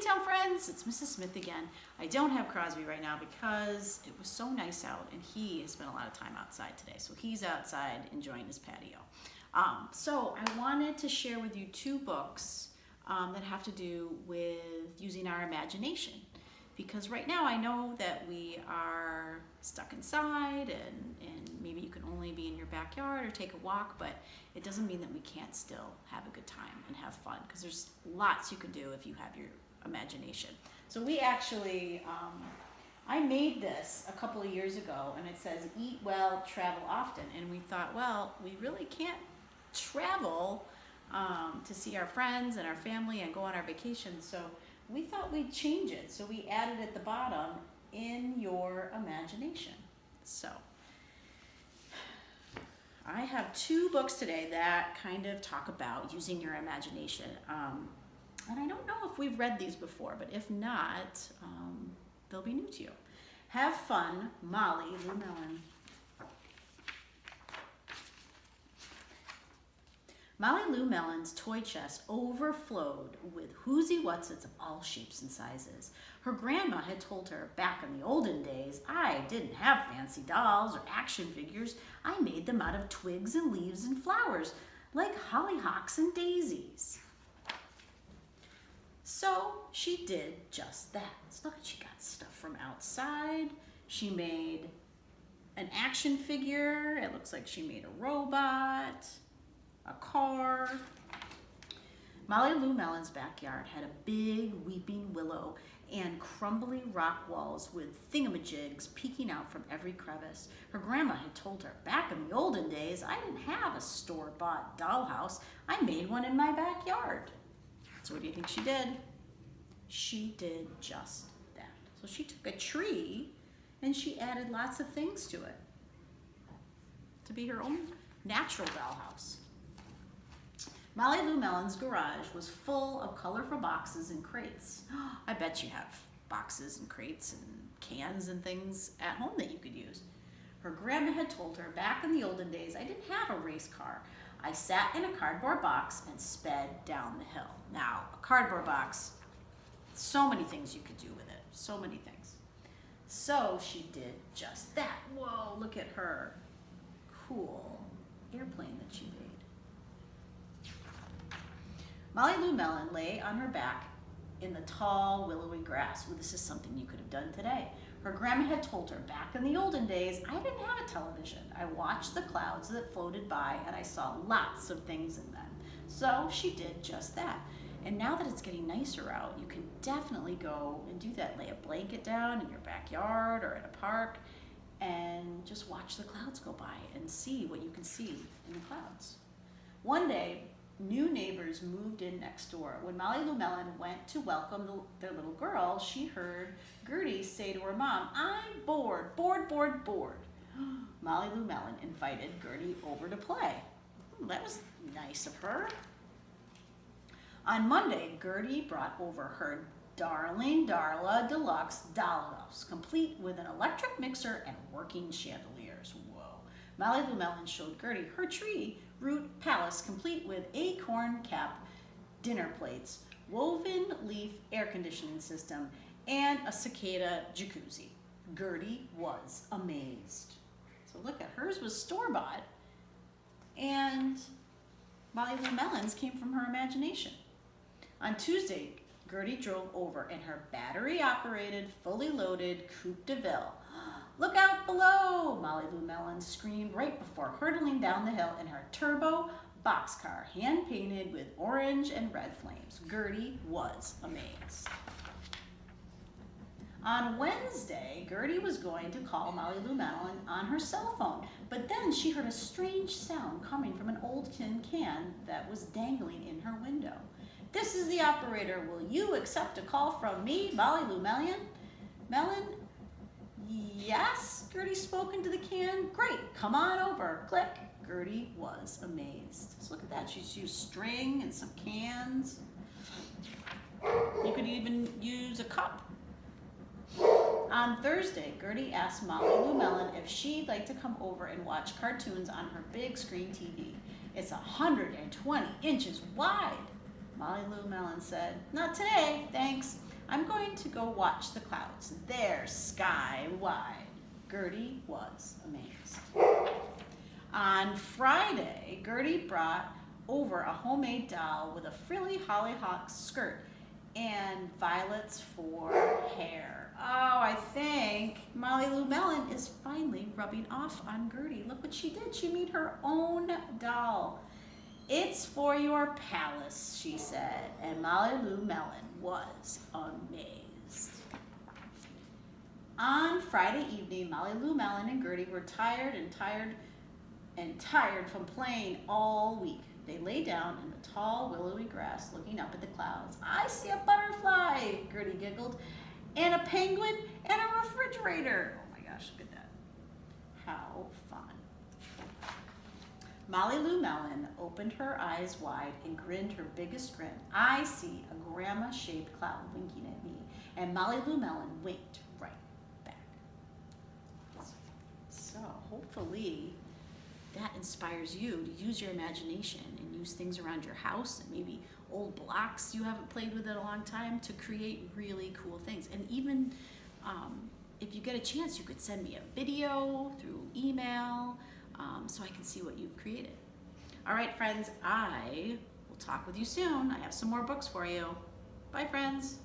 Town friends, it's Mrs. Smith again. I don't have Crosby right now because it was so nice out and he has spent a lot of time outside today. So he's outside enjoying his patio. So I wanted to share with you two books that have to do with using our imagination. Because right now I know that we are stuck inside and maybe you can only be in your backyard or take a walk, but it doesn't mean that we can't still have a good time and have fun, because there's lots you can do if you have your imagination. So we actually, I made this a couple of years ago, and it says eat well, travel often, and we thought, well, we really can't travel to see our friends and our family and go on our vacations, so we thought we'd change it. So we added at the bottom, in your imagination. So I have two books today that kind of talk about using your imagination. And I don't know if we've read these before, but if not, they'll be new to you. Have Fun, Molly Lou Mellon. Molly Lou Mellon's toy chest overflowed with whoozy whatsits of all shapes and sizes. Her grandma had told her, back in the olden days, I didn't have fancy dolls or action figures. I made them out of twigs and leaves and flowers, like hollyhocks and daisies. So she did just that. So look, she got stuff from outside. She made an action figure. It looks like she made a robot, a car. Molly Lou Mellon's backyard had a big weeping willow and crumbly rock walls with thingamajigs peeking out from every crevice. Her grandma had told her, back in the olden days, I didn't have a store-bought dollhouse. I made one in my backyard. So what do you think she did? She did just that. So she took a tree and she added lots of things to it to be her own natural dollhouse. Molly Lou Mellon's garage was full of colorful boxes and crates. I bet you have boxes and crates and cans and things at home that you could use. Her grandma had told her, back in the olden days, I didn't have a race car. I sat in a cardboard box and sped down the hill. Now, a cardboard box, so many things you could do with it, so many things. So she did just that. Whoa, look at her cool airplane that she made. Molly Lou Mellon lay on her back in the tall, willowy grass. Well, this is something you could have done today. Her grandma had told her, back in the olden days, I didn't have a television. I watched the clouds that floated by and I saw lots of things in them. So she did just that. And now that it's getting nicer out, you can definitely go and do that. Lay a blanket down in your backyard or at a park and just watch the clouds go by and see what you can see in the clouds. One day, new neighbors moved in next door. When Molly Lou Mellon went to welcome their little girl, she heard Gertie say to her mom, I'm bored, bored, bored, bored. Molly Lou Mellon invited Gertie over to play. That was nice of her. On Monday, Gertie brought over her darling Darla Deluxe dollhouse, complete with an electric mixer and working chandeliers. Whoa. Molly Lou Mellon showed Gertie her tree root palace, complete with acorn cap dinner plates, woven leaf air conditioning system, and a cicada jacuzzi. Gertie was amazed. So look at hers was store-bought, and Molly Lou Mellon's came from her imagination. On Tuesday, Gertie drove over in her battery-operated, fully loaded Coupe de Ville. Look out below, Molly Lou Mellon screamed right before hurtling down the hill in her turbo boxcar, hand-painted with orange and red flames. Gertie was amazed. On Wednesday, Gertie was going to call Molly Lou Mellon on her cell phone, but then she heard a strange sound coming from an old tin can that was dangling in her window. This is the operator. Will you accept a call from me, Molly Lou Mellon? Yes, Gertie spoke into the can. Great, come on over. Click. Gertie was amazed. So look at that. She's used string and some cans. You could even use a cup. On Thursday, Gertie asked Molly Lou Mellon if she'd like to come over and watch cartoons on her big screen TV. It's 120 inches wide. Molly Lou Mellon said, "Not today, thanks. I'm going to go watch the clouds. They're sky wide." Gertie was amazed. On Friday, Gertie brought over a homemade doll with a frilly hollyhock skirt and violets for hair. Oh, I think Molly Lou Mellon is finally rubbing off on Gertie. Look what she did. She made her own doll. "It's for your palace," she said, and Molly Lou Mellon was amazed. On Friday evening, Molly Lou Mellon and Gertie were tired from playing all week. They lay down in the tall, willowy grass looking up at the clouds. "I see a butterfly," Gertie giggled, "and a penguin and a refrigerator." Oh my gosh, look at that. How fun. Molly Lou Mellon opened her eyes wide and grinned her biggest grin. "I see a grandma-shaped cloud winking at me." And Molly Lou Mellon winked right back. So hopefully that inspires you to use your imagination and use things around your house and maybe old blocks you haven't played with in a long time to create really cool things. And even if you get a chance, you could send me a video through email so I can see what you've created. All right, friends, I will talk with you soon. I have some more books for you. Bye, friends.